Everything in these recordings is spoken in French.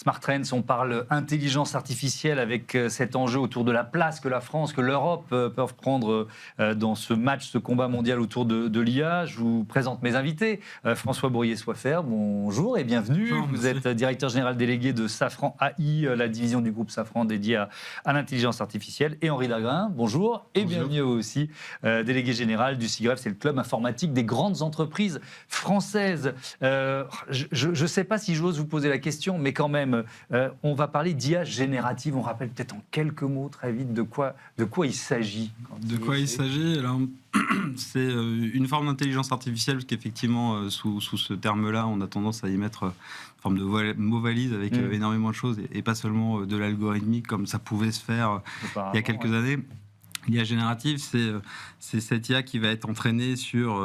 Smart Trends, on parle intelligence artificielle avec cet enjeu autour de la place que la France, que l'Europe peuvent prendre dans ce match, ce combat mondial autour de l'IA. Je vous présente mes invités. François Bourrier-Soifert, bonjour et bienvenue. Bonjour, vous êtes directeur général délégué de Safran AI, la division du groupe Safran dédiée à l'intelligence artificielle. Et Henri Dagrin, bonjour et bienvenue aussi, délégué général du SIGREF, c'est le club informatique des grandes entreprises françaises. Je ne sais pas si j'ose vous poser la question, mais quand même, on va parler d'IA générative. On rappelle peut-être en quelques mots très vite de quoi il s'agit. De quoi il s'agit? Alors, c'est une forme d'intelligence artificielle, parce qu'effectivement, sous ce terme-là, on a tendance à y mettre une forme de mot-valise avec énormément de choses, et pas seulement de l'algorithmique, comme ça pouvait se faire il y a quelques années. L'IA générative, c'est cette IA qui va être entraînée sur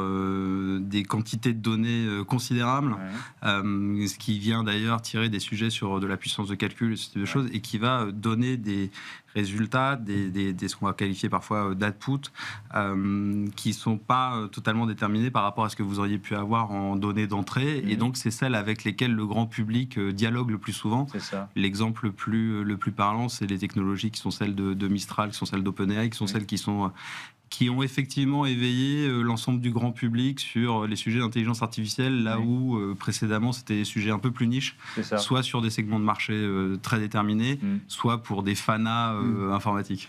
des quantités de données considérables, ce qui vient d'ailleurs tirer des sujets sur de la puissance de calcul et ce type de choses, et qui va donner des résultats, ce qu'on va qualifier parfois d'output, qui ne sont pas totalement déterminés par rapport à ce que vous auriez pu avoir en données d'entrée. Et donc, c'est celles avec lesquelles le grand public dialogue le plus souvent. L'exemple le plus parlant, c'est les technologies qui sont celles de Mistral, qui sont celles d'OpenAI, qui sont celles qui ont effectivement éveillé l'ensemble du grand public sur les sujets d'intelligence artificielle, là où précédemment c'était des sujets un peu plus niches, soit sur des segments de marché très déterminés, soit pour des fanas informatiques.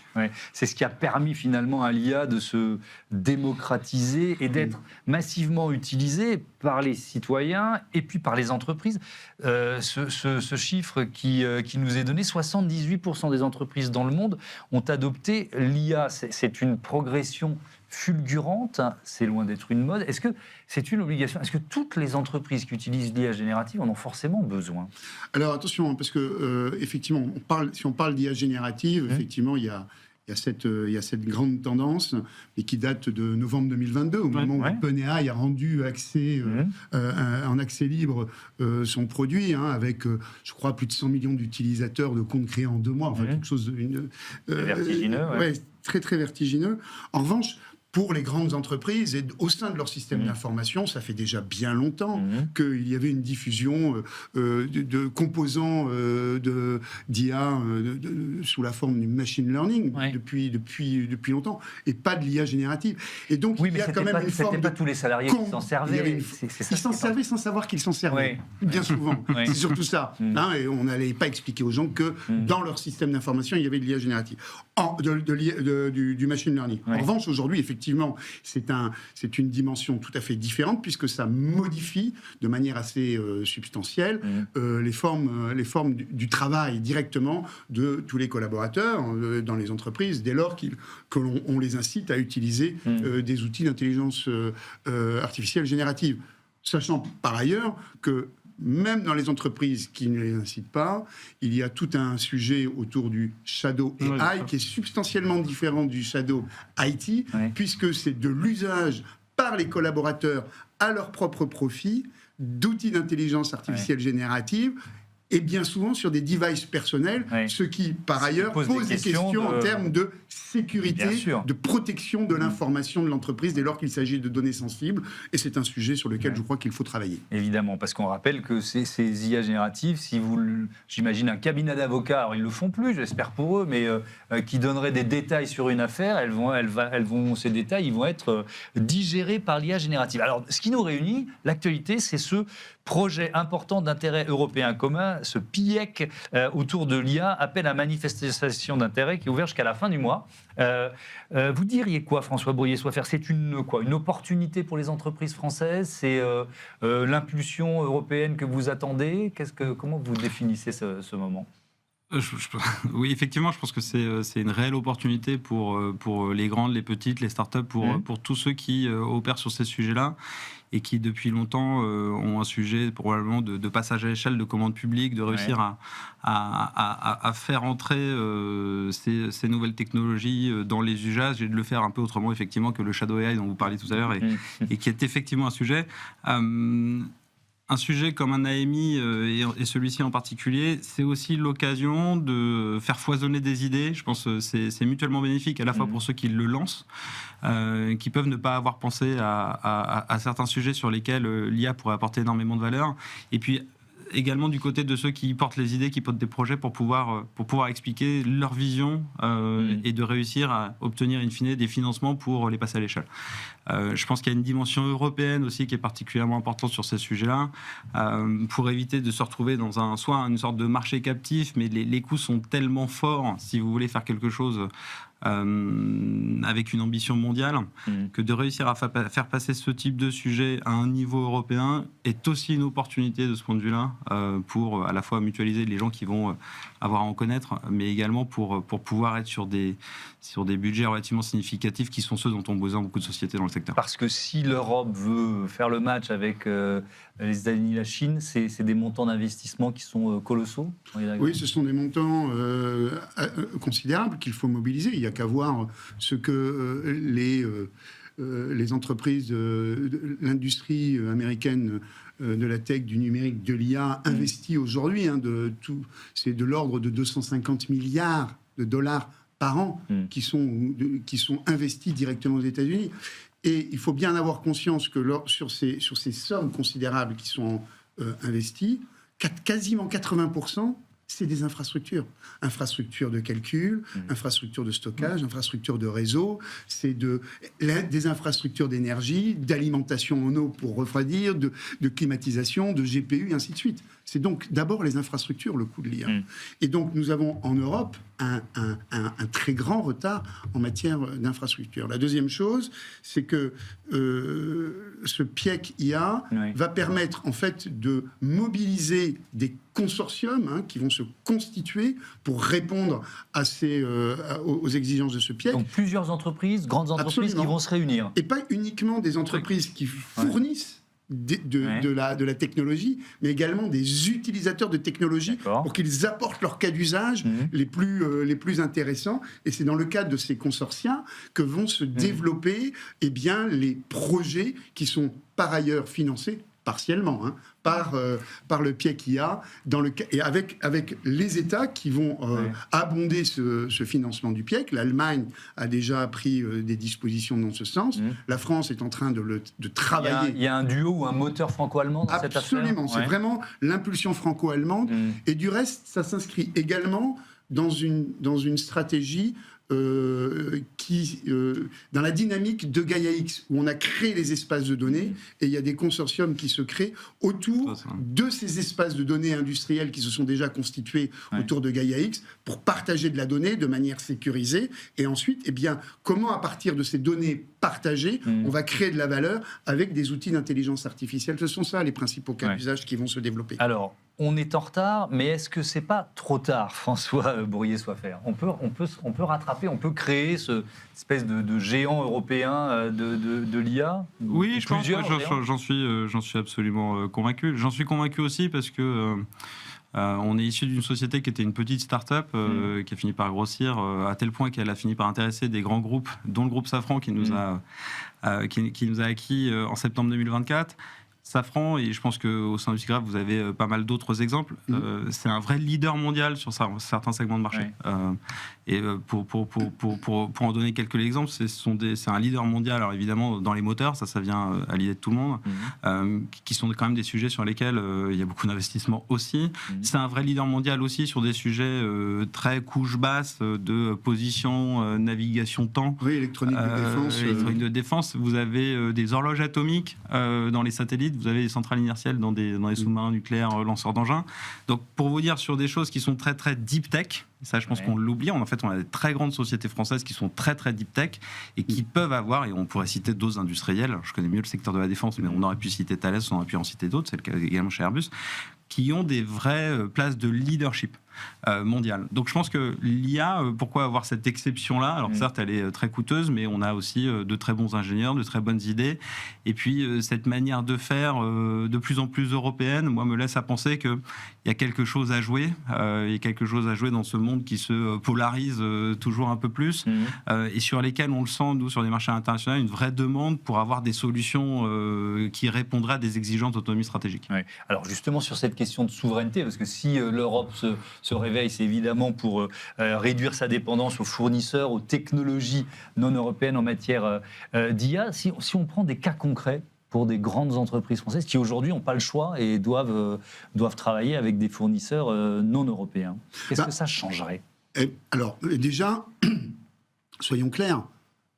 C'est ce qui a permis finalement à l'IA de se démocratiser et d'être massivement utilisée par les citoyens et puis par les entreprises. Ce chiffre qui nous est donné, 78% des entreprises dans le monde ont adopté l'IA. C'est une progression fulgurante, c'est loin d'être une mode. Est-ce que c'est une obligation? Est-ce que toutes les entreprises qui utilisent l'IA générative en ont forcément besoin? Alors attention, parce que effectivement, si on parle d'IA générative, effectivement, il y a cette grande tendance, mais qui date de novembre 2022, au moment où OpenAI a rendu en accès libre son produit, avec, je crois, plus de 100 millions d'utilisateurs de comptes créés en 2 mois. Enfin, quelque chose vertigineux. Très, très vertigineux. En revanche, pour les grandes entreprises et au sein de leur système d'information, ça fait déjà bien longtemps qu'il y avait une diffusion de composants d'IA sous la forme du machine learning depuis longtemps, et pas de l'IA générative. Et donc il y a quand même une forme pas tous les salariés qui s'en servaient. Ils s'en servaient sans savoir qu'ils s'en servaient, bien souvent. C'est surtout ça. Et on n'allait pas expliquer aux gens que dans leur système d'information, il y avait de l'IA générative, du machine learning. En revanche, aujourd'hui, effectivement, c'est une dimension tout à fait différente, puisque ça modifie de manière assez substantielle les formes du travail directement de tous les collaborateurs dans les entreprises, dès lors qu'on les incite à utiliser des outils d'intelligence artificielle générative. Sachant par ailleurs que même dans les entreprises qui ne les incitent pas, il y a tout un sujet autour du Shadow AI qui est substantiellement différent du Shadow IT, puisque c'est de l'usage par les collaborateurs à leur propre profit d'outils d'intelligence artificielle générative, et bien souvent sur des devices personnels, ce qui, par ailleurs, pose des questions en termes de sécurité, de protection de l'information de l'entreprise dès lors qu'il s'agit de données sensibles. Et c'est un sujet sur lequel je crois qu'il faut travailler. Évidemment, parce qu'on rappelle que ces IA génératives, j'imagine un cabinet d'avocats, alors ils ne le font plus, j'espère pour eux, mais qui donneraient des détails sur une affaire, ces détails ils vont être digérés par l'IA générative. Alors, ce qui nous réunit, l'actualité, c'est ce projet important d'intérêt européen commun, ce PIEC autour de l'IA, appel à manifestation d'intérêt, qui est ouvert jusqu'à la fin du mois. Vous diriez quoi, François Bourrier-Soifert? C'est une opportunité pour les entreprises françaises? C'est l'impulsion européenne que vous attendez? Comment vous définissez ce moment? Oui, effectivement, je pense que c'est une réelle opportunité pour les grandes, les petites, les startups, pour tous ceux qui opèrent sur ces sujets-là et qui, depuis longtemps, ont un sujet probablement de passage à l'échelle, de commande publique, de réussir à faire entrer ces nouvelles technologies dans les usages et de le faire un peu autrement, effectivement, que le Shadow AI dont vous parliez tout à l'heure et qui est effectivement un sujet. Un sujet comme un AMI et celui-ci en particulier, c'est aussi l'occasion de faire foisonner des idées. Je pense que c'est mutuellement bénéfique à la fois pour ceux qui le lancent, qui peuvent ne pas avoir pensé à certains sujets sur lesquels l'IA pourrait apporter énormément de valeur. Et puis également du côté de ceux qui portent les idées, qui portent des projets pour pouvoir expliquer leur vision et de réussir à obtenir in fine des financements pour les passer à l'échelle. Je pense qu'il y a une dimension européenne aussi qui est particulièrement importante sur ces sujets-là, pour éviter de se retrouver dans soit une sorte de marché captif, mais les coûts sont tellement forts si vous voulez faire quelque chose avec une ambition mondiale, que de réussir à faire passer ce type de sujet à un niveau européen est aussi une opportunité de ce point de vue-là, pour à la fois mutualiser les gens qui vont avoir à en connaître, mais également pour pouvoir être sur des budgets relativement significatifs qui sont ceux dont ont besoin beaucoup de sociétés dans le secteur. Parce que si l'Europe veut faire le match avec les États-Unis et la Chine, c'est des montants d'investissement qui sont colossaux. Oui, ce sont des montants considérables qu'il faut mobiliser. Il n'y a qu'à voir ce que les entreprises de l'industrie américaine de la tech, du numérique, de l'IA investit aujourd'hui. C'est de l'ordre de 250 milliards de dollars par an qui sont investis directement aux États-Unis. Et il faut bien avoir conscience que sur ces sommes considérables qui sont investies, quasiment 80%, c'est des infrastructures. Infrastructures de calcul, infrastructures de stockage, infrastructures de réseau, c'est des infrastructures d'énergie, d'alimentation en eau pour refroidir, de climatisation, de GPU, et ainsi de suite. C'est donc d'abord les infrastructures, le coût de l'IA. Et donc nous avons en Europe un très grand retard en matière d'infrastructure. La deuxième chose, c'est que ce PIEC IA va permettre en fait de mobiliser des consortiums qui vont se constituer pour répondre aux exigences de ce PIEC. Donc plusieurs entreprises, grandes entreprises qui vont se réunir. Et pas uniquement des entreprises qui fournissent de la technologie, mais également des utilisateurs de technologie pour qu'ils apportent leurs cas d'usage les plus intéressants. Et c'est dans le cadre de ces consortia que vont se développer les projets qui sont par ailleurs financés partiellement par le PIEC IA, et avec les États qui vont abonder ce financement du PIEC. L'Allemagne a déjà pris des dispositions dans ce sens. La France est en train de travailler. Il y a un duo ou un moteur franco-allemand dans cette affaire ? Absolument, c'est vraiment l'impulsion franco-allemande. Et du reste, ça s'inscrit également dans une stratégie dans la dynamique de Gaia X, où on a créé les espaces de données, et il y a des consortiums qui se créent autour de ces espaces de données industriels qui se sont déjà constitués autour de Gaia X, pour partager de la donnée de manière sécurisée, et ensuite, comment à partir de ces données partagées, on va créer de la valeur avec des outils d'intelligence artificielle. Ce sont ça les principaux cas d'usage qui vont se développer. Alors, on est en retard, mais est-ce que c'est pas trop tard, François Bourrier-Soiffer ? On peut rattraper, on peut créer cette espèce de géant européen de l'IA ? Oui, j'en suis absolument convaincu. J'en suis convaincu aussi parce que on est issu d'une société qui était une petite start-up qui a fini par grossir à tel point qu'elle a fini par intéresser des grands groupes, dont le groupe Safran qui nous a acquis en septembre 2024. Safran, et je pense qu'au sein du SIGRAPH, vous avez pas mal d'autres exemples, c'est un vrai leader mondial sur certains segments de marché. Et pour en donner quelques exemples, c'est un leader mondial, alors évidemment dans les moteurs, ça vient à l'idée de tout le monde, qui sont quand même des sujets sur lesquels il y a beaucoup d'investissements aussi. C'est un vrai leader mondial aussi sur des sujets très couche basse de position, navigation, temps. Oui, électronique de défense. Électronique de défense. Vous avez des horloges atomiques dans les satellites. Vous avez des centrales inertielles dans les sous-marins nucléaires lanceurs d'engins. Donc, pour vous dire sur des choses qui sont très, très deep tech, ça, je pense qu'on l'oublie. En fait, on a des très grandes sociétés françaises qui sont très, très deep tech et qui peuvent avoir, et on pourrait citer d'autres industriels, je connais mieux le secteur de la défense, mais on aurait pu citer Thales, on aurait pu en citer d'autres, c'est le cas également chez Airbus, qui ont des vraies places de leadership mondial. Donc je pense que l'IA, pourquoi avoir cette exception-là ? Alors certes, elle est très coûteuse, mais on a aussi de très bons ingénieurs, de très bonnes idées. Et puis cette manière de faire de plus en plus européenne, moi, me laisse à penser qu'il y a quelque chose à jouer. Il y a quelque chose à jouer dans ce monde qui se polarise toujours un peu plus et sur lesquels on le sent, nous, sur les marchés internationaux, une vraie demande pour avoir des solutions qui répondraient à des exigences d'autonomie stratégique. Oui. Alors justement, sur cette question de souveraineté, parce que si l'Europe se réveille, c'est évidemment pour réduire sa dépendance aux fournisseurs, aux technologies non européennes en matière d'IA. Si on prend des cas concrets, pour des grandes entreprises françaises qui aujourd'hui n'ont pas le choix et doivent travailler avec des fournisseurs non européens. Qu'est-ce que ça changerait ? Alors, déjà, soyons clairs,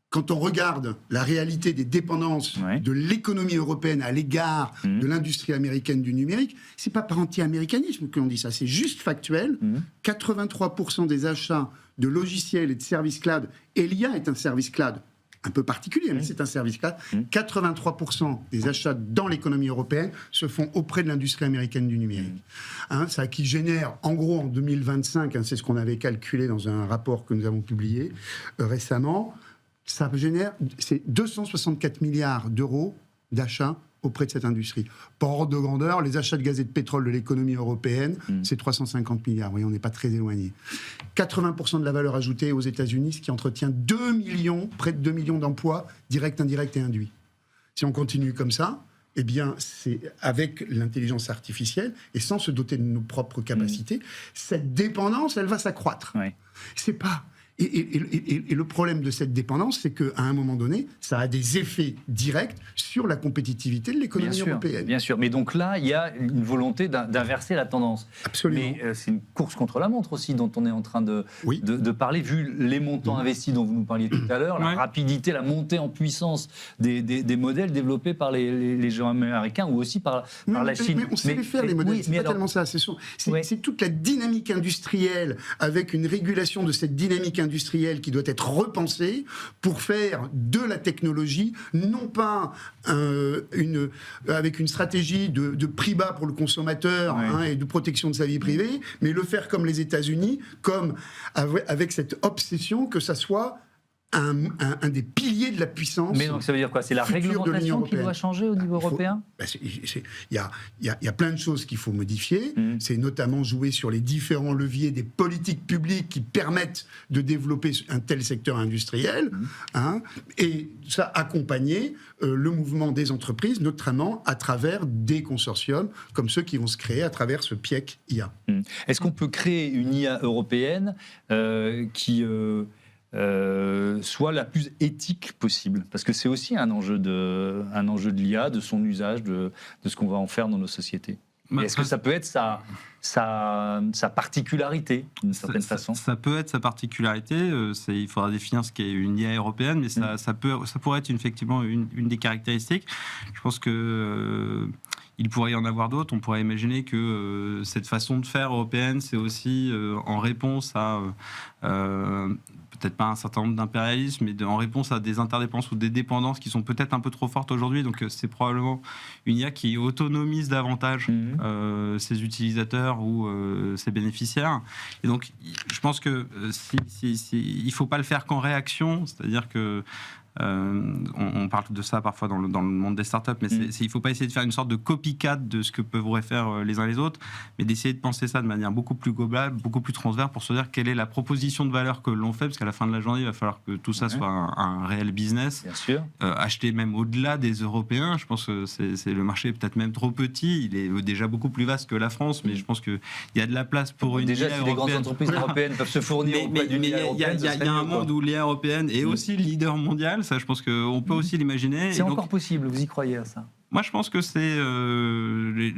quand on regarde la réalité des dépendances de l'économie européenne à l'égard de l'industrie américaine du numérique, c'est pas par anti-américanisme que l'on dit ça, c'est juste factuel. 83% des achats de logiciels et de services cloud, et l'IA est un service cloud un peu particulier, mais c'est un service cloud. 83% des achats dans l'économie européenne se font auprès de l'industrie américaine du numérique. Ça qui génère, en gros, en 2025, c'est ce qu'on avait calculé dans un rapport que nous avons publié récemment, ça génère, c'est 264 milliards d'euros d'achats auprès de cette industrie. Par ordre de grandeur, les achats de gaz et de pétrole de l'économie européenne, c'est 350 milliards. Vous voyez, on n'est pas très éloigné. 80% de la valeur ajoutée aux États-Unis, ce qui entretient 2 millions, près de 2 millions d'emplois directs, indirects et induits. Si on continue comme ça, eh bien, c'est avec l'intelligence artificielle et sans se doter de nos propres capacités, cette dépendance, elle va s'accroître. C'est pas... Et le problème de cette dépendance, c'est qu'à un moment donné, ça a des effets directs sur la compétitivité de l'économie européenne. Bien sûr, mais donc là, il y a une volonté d'inverser la tendance. Absolument. Mais c'est une course contre la montre aussi dont on est en train de parler, vu les montants investis dont vous nous parliez tout à l'heure, la rapidité, la montée en puissance des modèles développés par les gens américains ou aussi par la Chine. Mais on sait les faire, les modèles, c'est pas tellement ça. C'est toute la dynamique industrielle, avec une régulation de cette dynamique industrielle qui doit être repensée pour faire de la technologie, non pas avec une stratégie de prix bas pour le consommateur et de protection de sa vie privée, mais le faire comme les États-Unis, comme avec cette obsession que ça soit un des piliers de la puissance. Mais donc ça veut dire quoi ? C'est la réglementation qui doit changer au niveau européen ? Il y a plein de choses qu'il faut modifier. C'est notamment jouer sur les différents leviers des politiques publiques qui permettent de développer un tel secteur industriel. Et ça accompagner le mouvement des entreprises, notamment à travers des consortiums comme ceux qui vont se créer à travers ce PIEC IA. Est-ce qu'on peut créer une IA européenne qui... soit la plus éthique possible, parce que c'est aussi un enjeu de l'IA, de son usage, de ce qu'on va en faire dans nos sociétés. Est-ce que ça peut être sa particularité, d'une certaine façon ? Ça peut être sa particularité. Il faudra définir ce qu'est une IA européenne, mais ça pourrait être effectivement une des caractéristiques. Je pense que... il pourrait y en avoir d'autres. On pourrait imaginer que cette façon de faire européenne, c'est aussi en réponse à, peut-être pas un certain nombre d'impérialismes, mais en réponse à des interdépendances ou des dépendances qui sont peut-être un peu trop fortes aujourd'hui. Donc c'est probablement une IA qui autonomise davantage ses utilisateurs ou ses bénéficiaires. Et donc je pense que il ne faut pas le faire qu'en réaction, c'est-à-dire que on parle de ça parfois dans le monde des startups, mais il ne faut pas essayer de faire une sorte de copycat de ce que pourraient faire les uns les autres, mais d'essayer de penser ça de manière beaucoup plus globale, beaucoup plus transverse pour se dire quelle est la proposition de valeur que l'on fait, parce qu'à la fin de la journée, il va falloir que tout ça soit un réel business. Bien sûr. Acheter même au-delà des Européens, je pense que c'est le marché est peut-être même trop petit, il est déjà beaucoup plus vaste que la France, mais je pense qu'il y a de la place pour une déjà, IA si européenne. les grandes entreprises européennes peuvent se fournir auprès d'une IA européenne, il y a un monde où l'IA européenne est aussi leader mondial. Ça, je pense qu'on peut aussi l'imaginer. C'est encore possible, vous y croyez à ça ? Moi, je pense que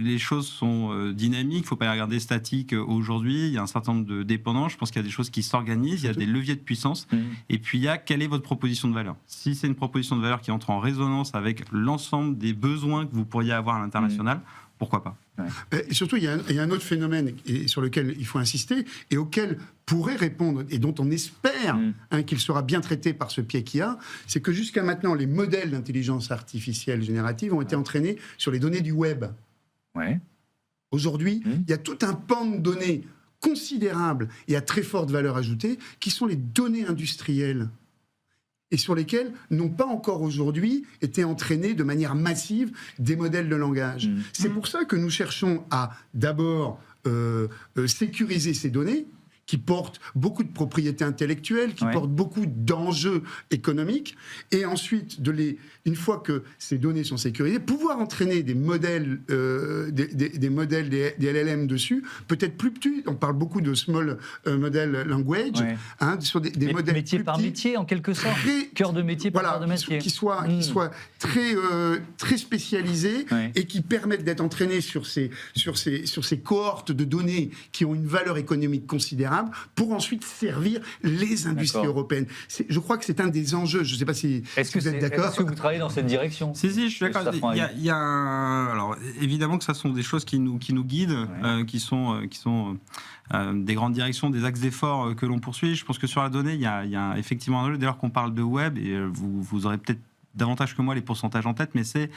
les choses sont dynamiques. Il ne faut pas les regarder statiques aujourd'hui. Il y a un certain nombre de dépendances. Je pense qu'il y a des choses qui s'organisent. Il y a des leviers de puissance. Et puis, il y a quelle est votre proposition de valeur ? Si c'est une proposition de valeur qui entre en résonance avec l'ensemble des besoins que vous pourriez avoir à l'international, pourquoi pas ? Et surtout, il y a un autre phénomène sur lequel il faut insister et auquel pourrait répondre et dont on espère qu'il sera bien traité par ce PIEC IA, c'est que jusqu'à maintenant, les modèles d'intelligence artificielle générative ont été entraînés sur les données du web. Aujourd'hui, il y a tout un pan de données considérable et à très forte valeur ajoutée qui sont les données industrielles et sur lesquels n'ont pas encore aujourd'hui été entraînés de manière massive des modèles de langage. C'est pour ça que nous cherchons à d'abord sécuriser ces données qui porte beaucoup de propriété intellectuelle, qui porte beaucoup d'enjeux économiques, et ensuite, une fois que ces données sont sécurisées, pouvoir entraîner des modèles, des modèles, des LLM dessus, peut-être plus petits. On parle beaucoup de small model language, sur des modèles métier plus par petits, métier, en quelque sorte. Cœur de métier par cœur de métier. Qui soient très spécialisés et qui permettent d'être entraînés sur ces cohortes de données qui ont une valeur économique considérable pour ensuite servir les industries européennes. Je crois que c'est un des enjeux. Je ne sais pas si vous êtes d'accord. Est-ce que vous travaillez dans cette direction? Si, je suis d'accord. Alors, évidemment que ça sont des choses qui nous guident, qui sont des grandes directions, des axes d'effort que l'on poursuit. Je pense que sur la donnée, il y a effectivement un enjeu. Dès lors qu'on parle de web, et vous aurez peut-être davantage que moi les pourcentages en tête, mais c'est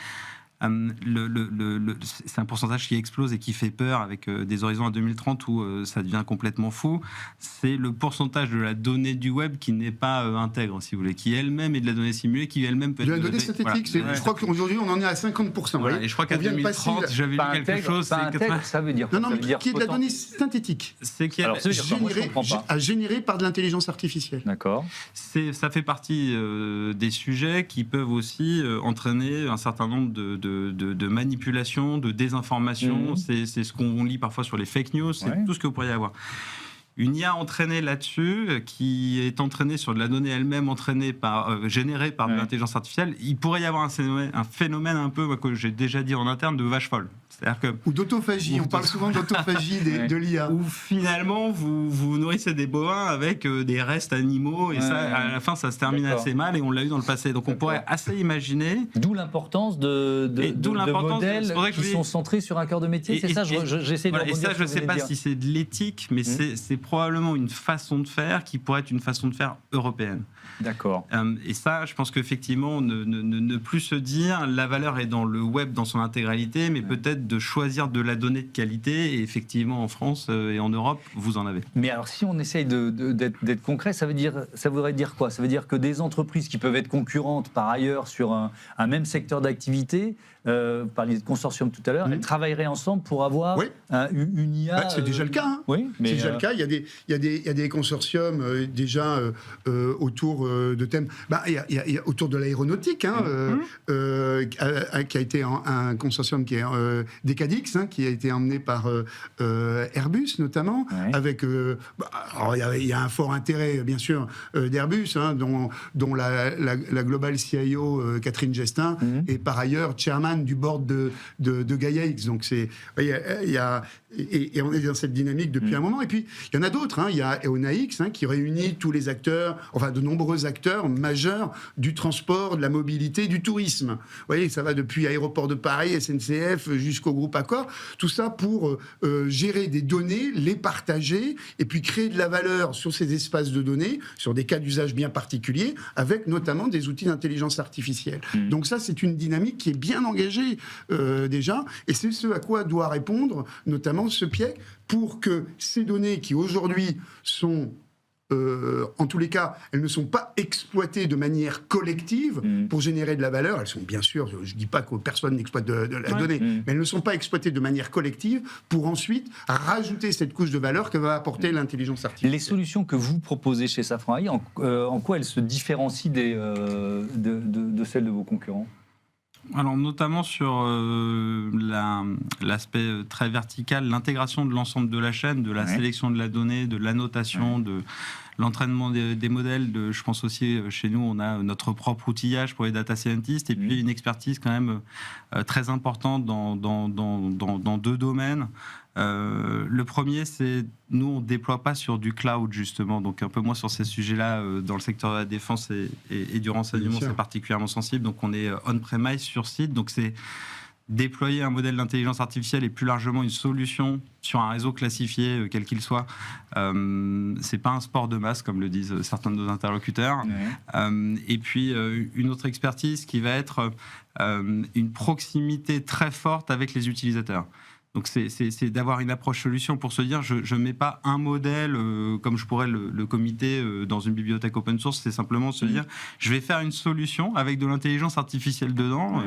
c'est un pourcentage qui explose et qui fait peur avec des horizons à 2030 où ça devient complètement fou. C'est le pourcentage de la donnée du web qui n'est pas intègre, si vous voulez, qui elle-même est de la donnée simulée, qui elle-même peut être de la donnée synthétique. Je crois qu'aujourd'hui on en est à 50%. Voilà, et je crois qu'à 2030, j'avais lu quelque chose. Ça veut dire quoi? Non, mais qui est de la donnée synthétique. C'est qui est générée par de l'intelligence artificielle. D'accord. Ça fait partie des sujets qui peuvent aussi entraîner un certain nombre de manipulation, de désinformation. C'est ce qu'on lit parfois sur les fake news, c'est tout ce que vous pourriez avoir. Une IA entraînée là-dessus, qui est entraînée sur de la donnée elle-même, générée par de l'intelligence artificielle, il pourrait y avoir un phénomène un peu, que j'ai déjà dit en interne, de vache folle. Ou d'autophagie, on parle souvent d'autophagie de l'IA. Où finalement, vous nourrissez des bovins avec des restes animaux, et ça, à la fin, ça se termine assez mal, et on l'a eu dans le passé. Donc on pourrait assez imaginer... D'où l'importance de modèles qui sont centrés sur un cœur de métier, c'est ça, j'essaie de rebondir. Et ça, je ne sais pas si c'est de l'éthique, mais c'est probablement une façon de faire qui pourrait être une façon de faire européenne. D'accord. Et ça, je pense qu'effectivement, ne plus se dire la valeur est dans le web dans son intégralité, mais peut-être de choisir de la donnée de qualité. Et effectivement, en France et en Europe, vous en avez. Mais alors, si on essaye d'être concret, ça voudrait dire quoi? Ça veut dire que des entreprises qui peuvent être concurrentes par ailleurs sur un même secteur d'activité, vous parliez de consortium tout à l'heure, elles travailleraient ensemble pour avoir une IA... c'est déjà le cas. Hein. Oui, mais c'est déjà le cas. Il y a des consortiums déjà autour de thèmes... il y a autour de l'aéronautique, qui a été un consortium qui est Decadix, qui a été emmené par Airbus notamment, avec... il y a un fort intérêt, bien sûr, d'Airbus, dont la Global CIO, Catherine Gestin, est par ailleurs chairman du board de Gaia-X. Donc et on est dans cette dynamique depuis un moment. Et puis il y en a d'autres. Il y a EONAX qui réunit tous les acteurs, enfin de nombreux acteurs majeurs du transport, de la mobilité, du tourisme. Vous voyez, ça va depuis Aéroport de Paris, SNCF, jusqu'au groupe Accor. Tout ça pour gérer des données, les partager et puis créer de la valeur sur ces espaces de données, sur des cas d'usage bien particuliers, avec notamment des outils d'intelligence artificielle. Donc ça, c'est une dynamique qui est bien engagée déjà, et c'est ce à quoi doit répondre notamment ce PIEC, pour que ces données qui aujourd'hui sont en tous les cas, elles ne sont pas exploitées de manière collective pour générer de la valeur. Elles sont bien sûr, je ne dis pas que personne n'exploite de la donnée, mais elles ne sont pas exploitées de manière collective pour ensuite rajouter cette couche de valeur que va apporter l'intelligence artificielle. Les solutions que vous proposez chez Safran AI, en quoi elles se différencient de celles de vos concurrents ? Alors notamment sur l'aspect très vertical, l'intégration de l'ensemble de la chaîne, de la sélection de la donnée, de l'annotation, de l'entraînement des modèles. Je pense aussi, chez nous, on a notre propre outillage pour les data scientists et puis une expertise quand même très importante dans deux domaines. Le premier, c'est nous, on ne déploie pas sur du cloud, justement, donc un peu moins sur ces sujets-là. Dans le secteur de la défense et du renseignement, c'est particulièrement sensible. Donc, on est on-premise sur site. Donc, c'est déployer un modèle d'intelligence artificielle et plus largement une solution sur un réseau classifié, quel qu'il soit. C'est pas un sport de masse, comme le disent certains de nos interlocuteurs. Et puis, une autre expertise qui va être une proximité très forte avec les utilisateurs. Donc c'est d'avoir une approche solution pour se dire je ne mets pas un modèle comme je pourrais le comiter dans une bibliothèque open source, c'est simplement se dire je vais faire une solution avec de l'intelligence artificielle dedans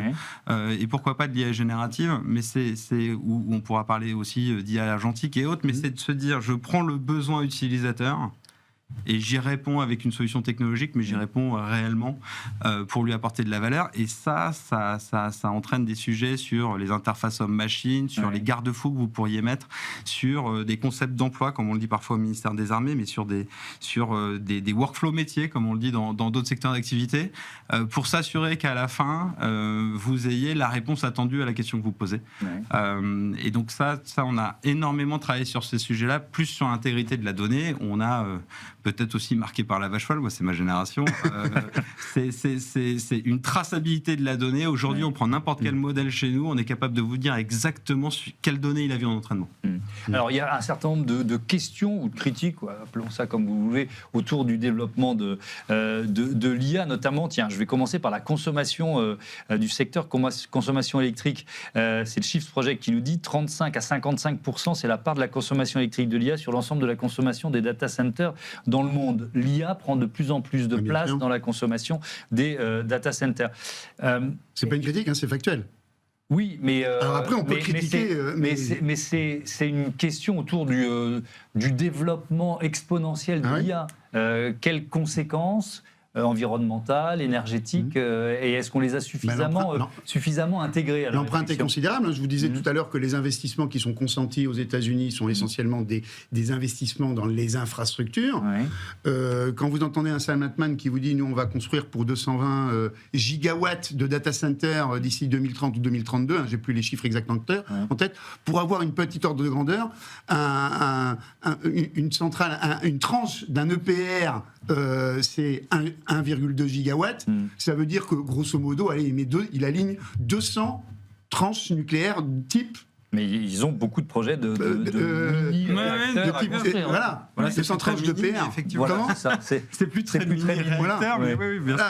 et pourquoi pas de l'IA générative, mais c'est où on pourra parler aussi d'IA agentique et autres, mais c'est de se dire je prends le besoin utilisateur et j'y réponds avec une solution technologique, mais j'y réponds réellement pour lui apporter de la valeur. Et ça entraîne des sujets sur les interfaces homme-machine, sur les garde-fous que vous pourriez mettre, sur des concepts d'emploi, comme on le dit parfois au ministère des Armées, mais sur des workflows métiers, comme on le dit dans d'autres secteurs d'activité, pour s'assurer qu'à la fin, vous ayez la réponse attendue à la question que vous posez. Et donc ça, on a énormément travaillé sur ces sujets-là, plus sur l'intégrité de la donnée. On a peut-être aussi marqué par la vache folle, moi c'est ma génération, c'est une traçabilité de la donnée. Aujourd'hui, on prend n'importe quel modèle chez nous, on est capable de vous dire exactement quelles données il a vu en entraînement. Alors il y a un certain nombre de questions ou de critiques, appelons ça comme vous voulez, autour du développement de l'IA, notamment, tiens, je vais commencer par la consommation du secteur consommation électrique. C'est le Shift Project qui nous dit 35 à 55%, c'est la part de la consommation électrique de l'IA sur l'ensemble de la consommation des data centers dans le monde. L'IA prend de plus en plus de place dans la consommation des data centers. C'est pas une critique, c'est factuel. Oui, mais alors après on peut critiquer, mais c'est une question autour du développement exponentiel de l'IA. Quelles conséquences environnementales, énergétiques, et est-ce qu'on les a suffisamment intégrées à l'empreinte est considérable. Je vous disais tout à l'heure que les investissements qui sont consentis aux États-Unis sont essentiellement des investissements dans les infrastructures. Quand vous entendez un Sam Altman qui vous dit nous on va construire pour 220 gigawatts de data centers d'ici 2030 ou 2032, j'ai plus les chiffres exactement en tête, pour avoir une petite ordre de grandeur, une centrale, une tranche d'un EPR, c'est 1,2 gigawatts. Ça veut dire que, grosso modo, il aligne 200 tranches nucléaires type. Mais ils ont beaucoup de projets de mini-réacteurs à construire. Voilà, c'est 100 tranches de PR. Voilà, c'est plus très mini-réacteurs, mais oui, bien sûr.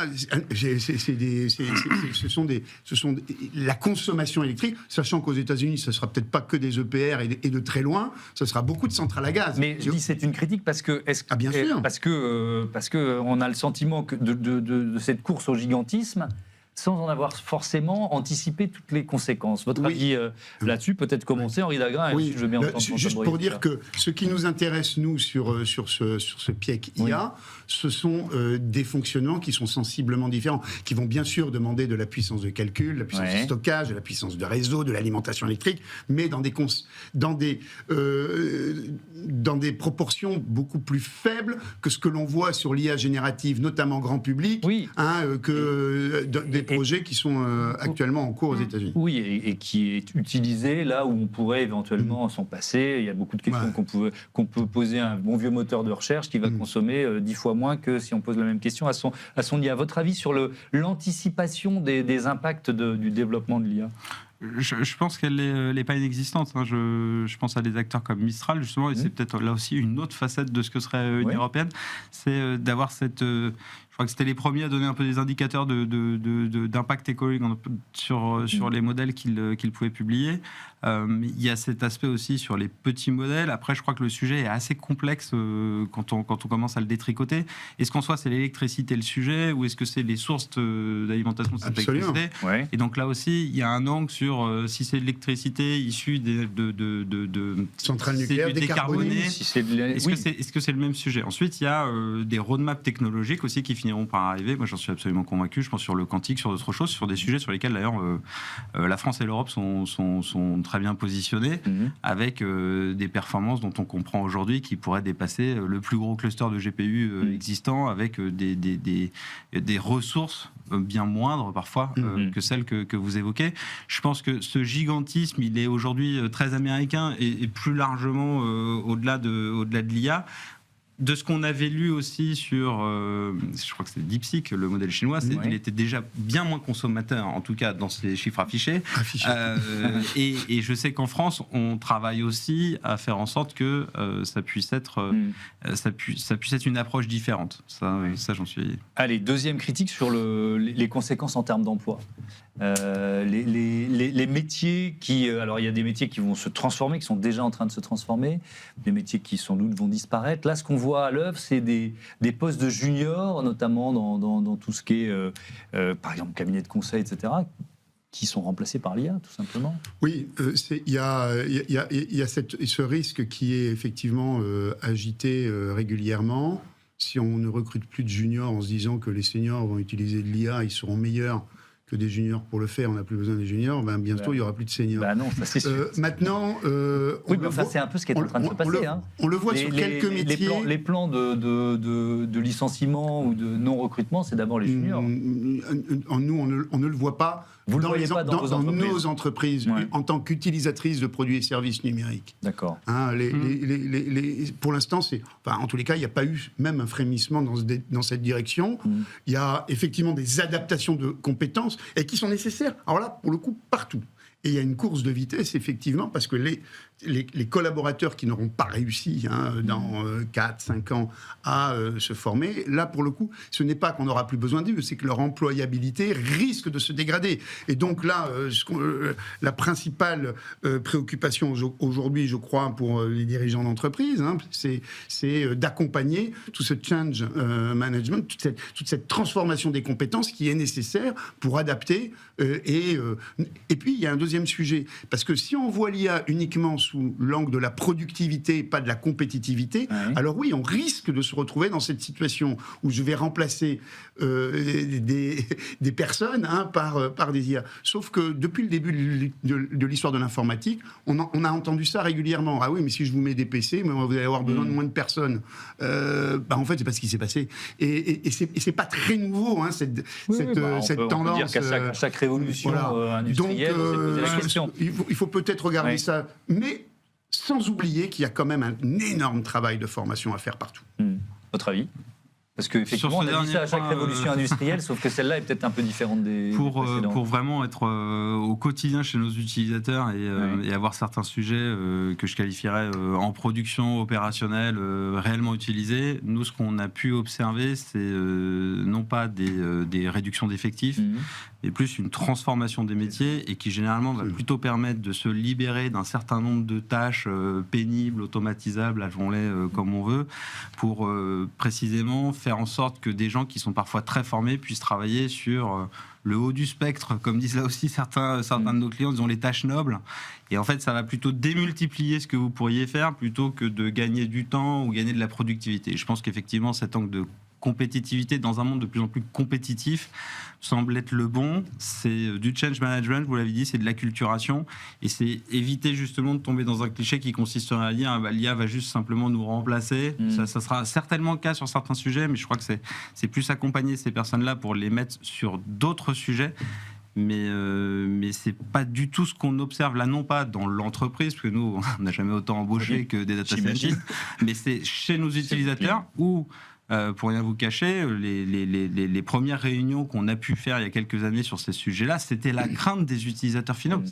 Ce sont la consommation électrique, sachant qu'aux États-Unis, ce ne sera peut-être pas que des EPR et de très loin, ce sera beaucoup de centrales à gaz. Mais je dis c'est une critique parce que bien sûr. Parce que on a le sentiment que de cette course au gigantisme, sans en avoir forcément anticipé toutes les conséquences. Votre avis là-dessus, peut-être commencer, Henri Dagrin, je veux bien entendre. Juste pour dire que ce qui nous intéresse, nous, sur ce PIEC IA, ce sont des fonctionnements qui sont sensiblement différents, qui vont bien sûr demander de la puissance de calcul, de la puissance de stockage, de la puissance de réseau, de l'alimentation électrique, mais dans des proportions beaucoup plus faibles que ce que l'on voit sur l'IA générative, notamment grand public, des projets qui sont actuellement en cours aux États-Unis. Oui, et qui est utilisé là où on pourrait éventuellement s'en passer. Il y a beaucoup de questions qu'on peut poser à un bon vieux moteur de recherche qui va consommer 10 fois moins que si on pose la même question à son IA. Votre avis sur l'anticipation des impacts du développement de l'IA ? Je pense qu'elle n'est pas inexistante. Je pense à des acteurs comme Mistral, justement, et c'est peut-être là aussi une autre facette de ce que serait l'Union européenne, c'est d'avoir cette... Je crois que c'était les premiers à donner un peu des indicateurs d'impact écologique sur les modèles qu'ils pouvaient publier. Il y a cet aspect aussi sur les petits modèles. Après, je crois que le sujet est assez complexe quand on commence à le détricoter. Est-ce qu'en soi, c'est l'électricité le sujet, ou est-ce que c'est les sources d'alimentation de cette électricité ? Et donc là aussi, il y a un angle sur si c'est de l'électricité issue de centrales nucléaires décarbonées. Est-ce que c'est le même sujet ? Ensuite, il y a des roadmaps technologiques aussi qui finiront par arriver. Moi, j'en suis absolument convaincu. Je pense sur le quantique, sur d'autres choses, sur des sujets sur lesquels d'ailleurs la France et l'Europe sont très bien positionnés, avec des performances dont on comprend aujourd'hui qui pourraient dépasser le plus gros cluster de GPU existant, avec des ressources bien moindres parfois que celles que vous évoquez. Je pense que ce gigantisme, il est aujourd'hui très américain et plus largement au-delà de l'IA. De ce qu'on avait lu aussi sur, je crois que c'est DeepSeek, le modèle chinois, il était déjà bien moins consommateur, en tout cas dans ses chiffres affichés. Et je sais qu'en France, on travaille aussi à faire en sorte que ça puisse être une approche différente. Ça j'en suis... Allez, deuxième critique sur les conséquences en termes d'emploi. les métiers qui... alors, il y a des métiers qui vont se transformer, qui sont déjà en train de se transformer, des métiers qui, sans doute, vont disparaître. Là, ce qu'on voit à l'œuvre, c'est des postes de juniors, notamment dans tout ce qui est, par exemple, cabinet de conseil, etc., qui sont remplacés par l'IA, tout simplement. Oui, il y a ce risque qui est effectivement agité régulièrement. Si on ne recrute plus de juniors en se disant que les seniors vont utiliser de l'IA, ils seront meilleurs que des juniors pour le faire, on n'a plus besoin des juniors, bientôt il n'y aura plus de seniors. Non, ça c'est sûr. Maintenant, oui, mais c'est un peu ce qui est en train de se passer. On le voit sur quelques métiers. Les plans de licenciement ou de non-recrutement, c'est d'abord les juniors. Nous, on ne le voit pas. Vous dans nos entreprises, en tant qu'utilisatrices de produits et services numériques. D'accord. Pour l'instant, en tous les cas, il n'y a pas eu même un frémissement dans cette direction. Il y a effectivement des adaptations de compétences et qui sont nécessaires. Alors là, pour le coup, partout. Et il y a une course de vitesse, effectivement, parce que les collaborateurs qui n'auront pas réussi dans 4-5 ans à se former, là, pour le coup, ce n'est pas qu'on n'aura plus besoin d'eux, c'est que leur employabilité risque de se dégrader. Et donc là, la principale préoccupation aujourd'hui, je crois, pour les dirigeants d'entreprise, c'est d'accompagner tout ce change management, toute cette transformation des compétences qui est nécessaire pour adapter. Et puis, il y a un deuxième sujet, parce que si on voit l'IA uniquement sous l'angle de la productivité, pas de la compétitivité, alors oui, on risque de se retrouver dans cette situation où je vais remplacer des personnes par des IA. Sauf que depuis le début de l'histoire de l'informatique, on a entendu ça régulièrement. Ah oui, mais si je vous mets des PC, vous allez avoir besoin de moins de personnes. En fait, c'est pas ce qui s'est passé. Et c'est pas très nouveau, cette tendance. On peut dire qu'à chaque révolution industrielle, on s'est posé la question. Il faut peut-être regarder ça, mais sans oublier qu'il y a quand même un énorme travail de formation à faire partout. Votre avis ? Parce qu'effectivement, on a dit ça à chaque révolution industrielle, sauf que celle-là est peut-être un peu différente des précédentes. Pour vraiment être au quotidien chez nos utilisateurs et avoir certains sujets que je qualifierais en production opérationnelle réellement utilisés, nous, ce qu'on a pu observer, c'est non pas des réductions d'effectifs, mais plus une transformation des métiers et qui généralement va plutôt permettre de se libérer d'un certain nombre de tâches pénibles, automatisables, appelons-les comme on veut, pour précisément faire en sorte que des gens qui sont parfois très formés puissent travailler sur le haut du spectre, comme disent là aussi certains de nos clients, disons les tâches nobles. Et en fait, ça va plutôt démultiplier ce que vous pourriez faire plutôt que de gagner du temps ou gagner de la productivité. Je pense qu'effectivement, cet angle de compétitivité dans un monde de plus en plus compétitif semble être le bon. C'est du change management, vous l'avez dit, c'est de l'acculturation et c'est éviter justement de tomber dans un cliché qui consisterait à dire l'IA va juste simplement nous remplacer. Ça sera certainement le cas sur certains sujets, mais je crois que c'est plus accompagner ces personnes-là pour les mettre sur d'autres sujets. Mais c'est pas du tout ce qu'on observe là, non pas dans l'entreprise, parce que nous, on n'a jamais autant embauché que des data scientists, mais c'est chez nos utilisateurs où pour rien vous cacher, les premières réunions qu'on a pu faire il y a quelques années sur ces sujets-là, c'était la crainte des utilisateurs finaux.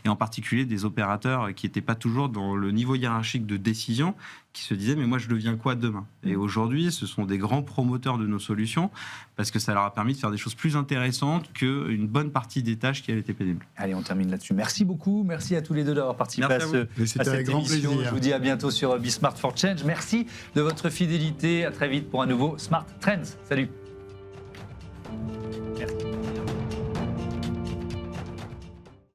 Et en particulier des opérateurs qui n'étaient pas toujours dans le niveau hiérarchique de décision, qui se disaient « mais moi je deviens quoi demain ?» Et aujourd'hui, ce sont des grands promoteurs de nos solutions, parce que ça leur a permis de faire des choses plus intéressantes qu'une bonne partie des tâches qui avaient été pénibles. Allez, on termine là-dessus. Merci beaucoup. Merci à tous les deux d'avoir participé à cette émission. Plaisir. Je vous dis à bientôt sur Be Smart for Change. Merci de votre fidélité. À très vite pour un nouveau Smart Trends. Salut. Merci.